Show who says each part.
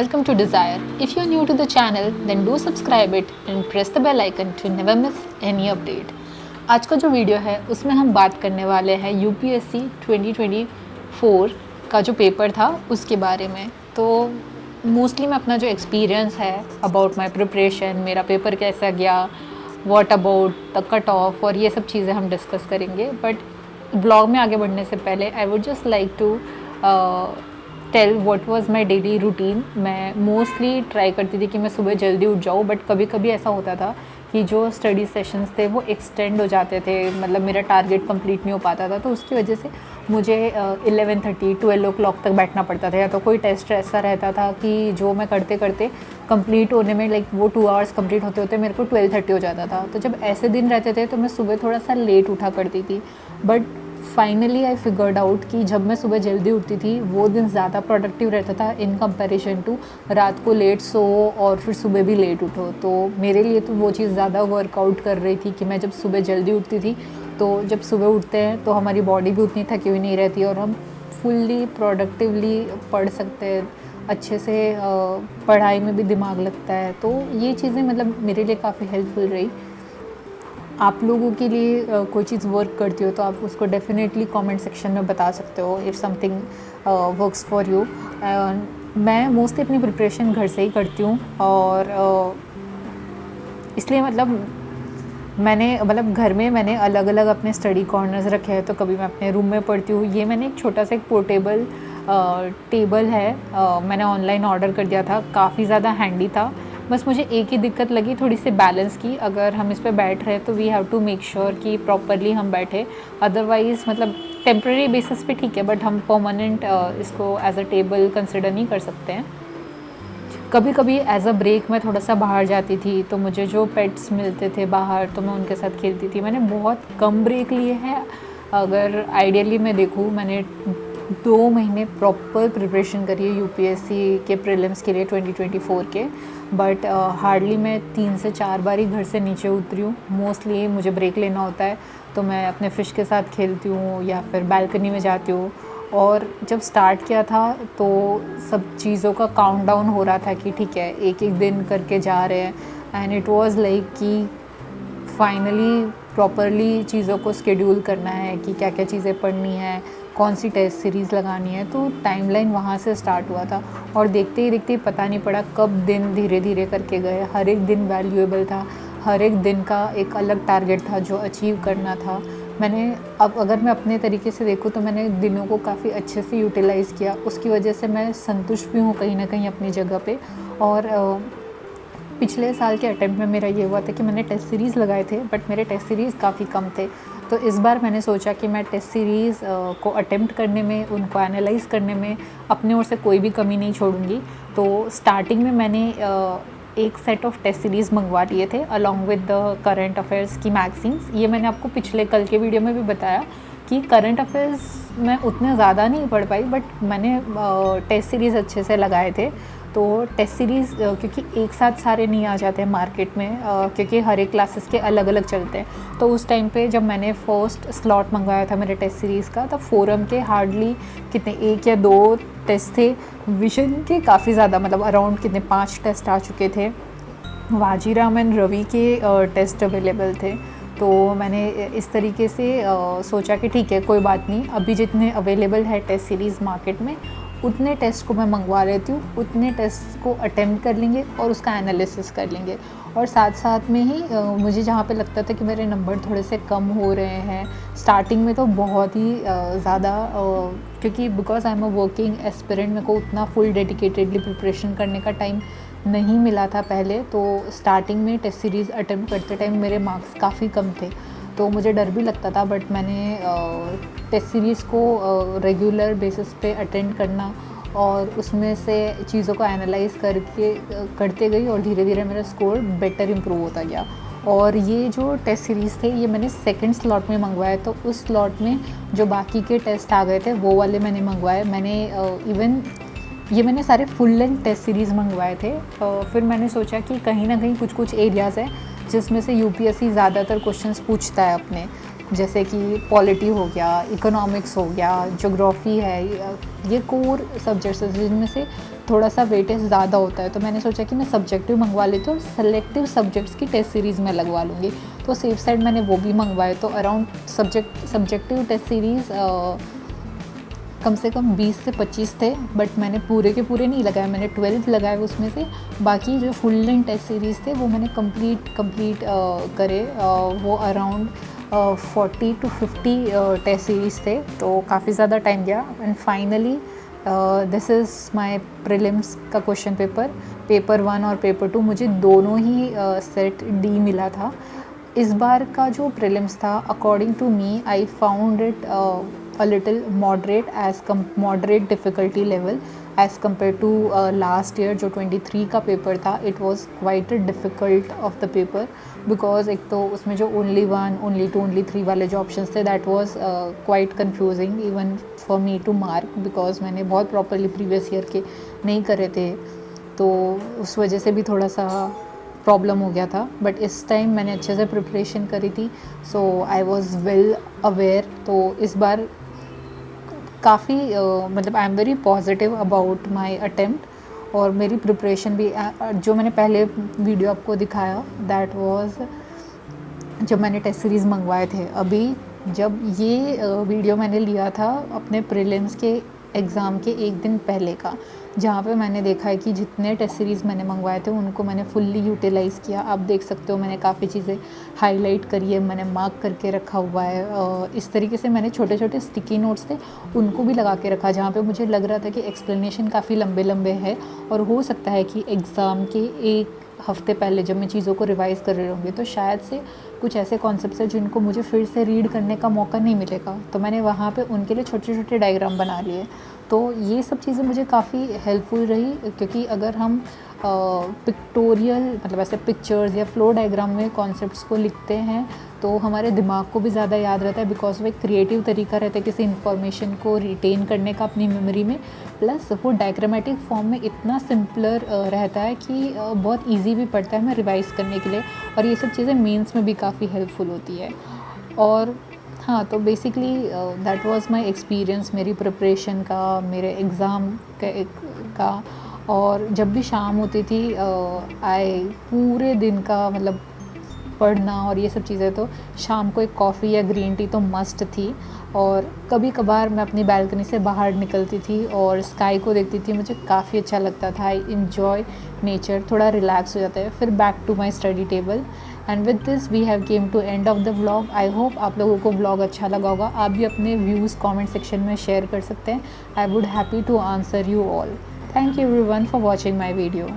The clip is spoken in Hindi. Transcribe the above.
Speaker 1: welcome to Desire. If you're new to the channel, then do subscribe it and press the bell icon to never miss any update. आज का जो वीडियो है उसमें हम बात करने वाले हैं यूपीएससी 2024 का जो पेपर था उसके बारे में। तो मोस्टली मैं अपना जो एक्सपीरियंस है अबाउट माय प्रिपरेशन, मेरा पेपर कैसा गया, what about the cut off और ये सब चीज़ें हम डिस्कस करेंगे। बट ब्लॉग में आगे बढ़ने से पहले I would just like to tell what was my daily routine. मैं मोस्टली ट्राई करती थी कि मैं सुबह जल्दी उठ जाऊँ, बट कभी कभी ऐसा होता था कि जो स्टडी सेशंस थे वो एक्सटेंड हो जाते थे, मतलब मेरा टारगेट कंप्लीट नहीं हो पाता था। तो उसकी वजह से मुझे 11:30 12 o'clock तक बैठना पड़ता था, या तो कोई टेस्ट ऐसा रहता था कि जो मैं करते करते कंप्लीट होने में लाइक वो 2 hours कंप्लीट होते होते मेरे को 12:30 हो जाता था। तो जब ऐसे दिन रहते थे तो मैं सुबह थोड़ा सा लेट उठा करती थी। But finally I figured out कि जब मैं सुबह जल्दी उठती थी वो दिन ज़्यादा प्रोडक्टिव रहता था इन कंपैरिजन टू रात को लेट सो और फिर सुबह भी लेट उठो। तो मेरे लिए तो वो चीज़ ज़्यादा वर्कआउट कर रही थी कि मैं जब सुबह जल्दी उठती थी तो जब सुबह उठते हैं तो हमारी बॉडी भी उतनी थकी हुई नहीं रहती और हम फुल्ली प्रोडक्टिवली पढ़ सकते हैं, अच्छे से पढ़ाई में भी दिमाग लगता है। तो ये चीज़ें मतलब मेरे लिए काफ़ी हेल्पफुल रही। आप लोगों के लिए कोई चीज़ वर्क करती हो तो आप उसको डेफिनेटली कमेंट सेक्शन में बता सकते हो if something works for you. मैं मोस्टली अपनी प्रिपरेशन घर से ही करती हूँ और इसलिए मतलब घर में मैंने अलग अलग अपने स्टडी कॉर्नर्स रखे हैं। तो कभी मैं अपने रूम में पढ़ती हूँ। ये मैंने एक छोटा सा एक पोर्टेबल टेबल है, मैंने ऑनलाइन ऑर्डर कर दिया था, काफ़ी ज़्यादा हैंडी था। बस मुझे एक ही दिक्कत लगी थोड़ी सी बैलेंस की। अगर हम इस पे बैठ रहे हैं तो we have to make sure कि प्रॉपरली हम बैठे, अदरवाइज़ मतलब टेम्प्रेरी बेसिस पे ठीक है बट हम परमानेंट इसको एज अ टेबल कंसिडर नहीं कर सकते हैं। कभी कभी एज अ ब्रेक मैं थोड़ा सा बाहर जाती थी तो मुझे जो पेट्स मिलते थे बाहर तो मैं उनके साथ खेलती थी। मैंने बहुत कम ब्रेक लिए हैं। अगर आइडियली मैं देखूँ, मैंने 2 महीने प्रॉपर प्रिपरेशन करी है यूपीएससी के प्रीलिम्स के लिए 2024 के, बट हार्डली मैं 3 से 4 बार ही घर से नीचे उतरी हूँ। मोस्टली मुझे ब्रेक लेना होता है तो मैं अपने फ़िश के साथ खेलती हूँ या फिर बालकनी में जाती हूँ। और जब स्टार्ट किया था तो सब चीज़ों का काउंटडाउन हो रहा था कि ठीक है एक एक दिन करके जा रहे हैं, एंड इट वाज लाइक कि फाइनली प्रॉपरली चीज़ों को शेड्यूल करना है कि क्या क्या चीज़ें पढ़नी है, कौन सी टेस्ट सीरीज़ लगानी है। तो टाइमलाइन वहाँ से स्टार्ट हुआ था और देखते ही देखते ही पता नहीं पड़ा कब दिन धीरे धीरे करके गए। हर एक दिन वैल्यूएबल था, हर एक दिन का एक अलग टारगेट था जो अचीव करना था। मैंने अब अगर मैं अपने तरीके से देखूँ तो मैंने दिनों को काफ़ी अच्छे से यूटिलाइज़ किया। उसकी वजह से मैं संतुष्ट भी हूँ कहीं ना कहीं अपनी जगह पे। और पिछले साल के अटेम्प्ट में मेरा ये हुआ था कि मैंने टेस्ट सीरीज़ लगाए थे बट मेरे टेस्ट सीरीज़ काफ़ी कम थे। तो इस बार मैंने सोचा कि मैं टेस्ट सीरीज़ को अटेम्प्ट करने में, उनको एनालाइज़ करने में अपने ओर से कोई भी कमी नहीं छोड़ूंगी। तो स्टार्टिंग में मैंने एक सेट ऑफ टेस्ट सीरीज़ मंगवा लिए थे along with the current affairs की मैगजीन्स। ये मैंने आपको पिछले कल के वीडियो में भी बताया कि करंट अफेयर्स मैं उतने ज़्यादा नहीं पढ़ पाई, बट मैंने टेस्ट सीरीज़ अच्छे से लगाए थे। तो टेस्ट सीरीज़ क्योंकि एक साथ सारे नहीं आ जाते हैं मार्केट में, क्योंकि हर एक क्लासेस के अलग अलग चलते हैं। तो उस टाइम पे जब मैंने फ़र्स्ट स्लॉट मंगवाया था मेरे टेस्ट सीरीज़ का, तब फोरम के हार्डली कितने 1 या 2 टेस्ट थे, विजन के काफ़ी ज़्यादा मतलब अराउंड कितने 5 टेस्ट आ चुके थे, वाजीराम एंड रवि के टेस्ट अवेलेबल थे। तो मैंने इस तरीके से सोचा कि ठीक है कोई बात नहीं, अभी जितने अवेलेबल है टेस्ट सीरीज़ मार्केट में उतने टेस्ट को मैं मंगवा लेती हूँ, उतने टेस्ट को अटेम्प्ट कर लेंगे और उसका एनालिसिस कर लेंगे। और साथ साथ में ही मुझे जहाँ पे लगता था कि मेरे नंबर थोड़े से कम हो रहे हैं स्टार्टिंग में, तो बहुत ही ज़्यादा क्योंकि because I am a working aspirant, मेरे को उतना फुल डेडिकेटेडली प्रिपरेशन करने का टाइम नहीं मिला था पहले। तो स्टार्टिंग में टेस्ट सीरीज़ अटेम्प्ट करते टाइम मेरे मार्क्स काफ़ी कम थे तो मुझे डर भी लगता था। बट मैंने टेस्ट सीरीज़ को रेगुलर बेसिस पे अटेंड करना और उसमें से चीज़ों को एनालाइज करते गई और धीरे धीरे मेरा स्कोर बेटर इम्प्रूव होता गया। और ये जो टेस्ट सीरीज़ थे ये मैंने सेकंड स्लॉट में मंगवाए, तो उस स्लॉट में जो बाकी के टेस्ट आ गए थे वो वाले मैंने मंगवाए। मैंने इवन ये मैंने सारे फुल लेंथ टेस्ट सीरीज़ मंगवाए थे। फिर मैंने सोचा कि कहीं ना कहीं कुछ कुछ एरियाज़ है जिसमें से यूपीएससी ज़्यादातर क्वेश्चंस पूछता है अपने, जैसे कि पॉलिटी हो गया, इकोनॉमिक्स हो गया, ज्योग्राफी है, ये कोर सब्जेक्ट्स हैं जिनमें से थोड़ा सा वेटेज ज़्यादा होता है, तो मैंने सोचा कि मैं सब्जेक्टिव मंगवा लेती हूँ और सेलेक्टिव सब्जेक्ट्स की टेस्ट सीरीज़ में लगवा लूँगी। तो सेफ साइड मैंने वो भी मंगवाए। तो अराउंड सब्जेक्टिव टेस्ट सीरीज़ कम से कम 20 से 25 थे, बट मैंने पूरे के पूरे नहीं लगाए, मैंने 12 लगाए उसमें से। बाकी जो फुल लेंथ टेस्ट सीरीज़ थे वो मैंने कंप्लीट करे। वो अराउंड 40 to 50 टेस्ट सीरीज़ थे, तो काफ़ी ज़्यादा टाइम गया। And finally this is my prelims का क्वेश्चन पेपर 1 और पेपर 2 मुझे दोनों ही सेट डी मिला था। इस बार का जो प्रीलिम्स था, according to me, I found it a little moderate difficulty level as compared to last year जो 23 का पेपर था। it was quite a difficult of the paper because एक तो उसमें जो only 1, only 2, only 3 वाले जो options थे that was quite confusing even for me to mark because मैंने बहुत properly previous year के नहीं करे थे, तो उस वजह से भी थोड़ा सा प्रॉब्लम हो गया था। बट इस टाइम मैंने अच्छे से प्रिपरेशन करी थी, सो आई वॉज़ वेल अवेयर। तो इस बार काफ़ी मतलब I am very positive about my attempt. और मेरी प्रिपरेशन भी जो मैंने पहले वीडियो आपको दिखाया दैट वाज जब मैंने टेस्ट सीरीज़ मंगवाए थे। अभी जब ये वीडियो मैंने लिया था अपने प्रीलिम्स के एग्ज़ाम के एक दिन पहले का, जहाँ पे मैंने देखा है कि जितने टेस्ट सीरीज़ मैंने मंगवाए थे उनको मैंने फुल्ली यूटिलाइज़ किया। आप देख सकते हो मैंने काफ़ी चीज़ें हाईलाइट करी है, मैंने मार्क करके रखा हुआ है। इस तरीके से मैंने छोटे छोटे स्टिकी नोट्स थे उनको भी लगा के रखा, जहाँ पे मुझे लग रहा था कि एक्सप्लेनेशन काफ़ी लंबे लंबे है और हो सकता है कि एग्ज़ाम के एक हफ़्ते पहले जब मैं चीज़ों को रिवाइज़ कर रही होंगी तो शायद से कुछ ऐसे कॉन्सेप्ट्स हैं जिनको मुझे फिर से रीड करने का मौका नहीं मिलेगा, तो मैंने वहाँ पे उनके लिए छोटे छोटे डायग्राम बना लिए। तो ये सब चीज़ें मुझे काफ़ी हेल्पफुल रही, क्योंकि अगर हम पिक्टोरियल मतलब ऐसे पिक्चर्स या फ्लो डायग्राम में कॉन्सेप्ट्स को लिखते हैं तो हमारे दिमाग को भी ज़्यादा याद रहता है, बिकॉज वो एक क्रिएटिव तरीका रहता है किसी इन्फॉर्मेशन को रिटेन करने का अपनी मेमोरी में। प्लस वो डायग्रामेटिक फॉर्म में इतना सिंपलर रहता है कि बहुत इजी भी पड़ता है हमें रिवाइज़ करने के लिए, और ये सब चीज़ें मेंस में भी काफ़ी हेल्पफुल होती है। और हाँ, तो basically that was my experience मेरी प्रिपरेशन का, मेरे एग्ज़ाम का। और जब भी शाम होती थी आई पूरे दिन का मतलब पढ़ना और ये सब चीज़ें, तो शाम को एक कॉफ़ी या ग्रीन टी तो मस्ट थी। और कभी कभार मैं अपनी बालकनी से बाहर निकलती थी और स्काई को देखती थी, मुझे काफ़ी अच्छा लगता था। आई इन्जॉय नेचर, थोड़ा रिलैक्स हो जाता है। फिर back to my study table. And with this we have came to end of the vlog. I hope आप लोगों को व्लॉग अच्छा लगा होगा। आप भी अपने व्यूज़ कमेंट सेक्शन में शेयर कर सकते हैं। I would happy to answer you all. Thank you everyone for watching my video.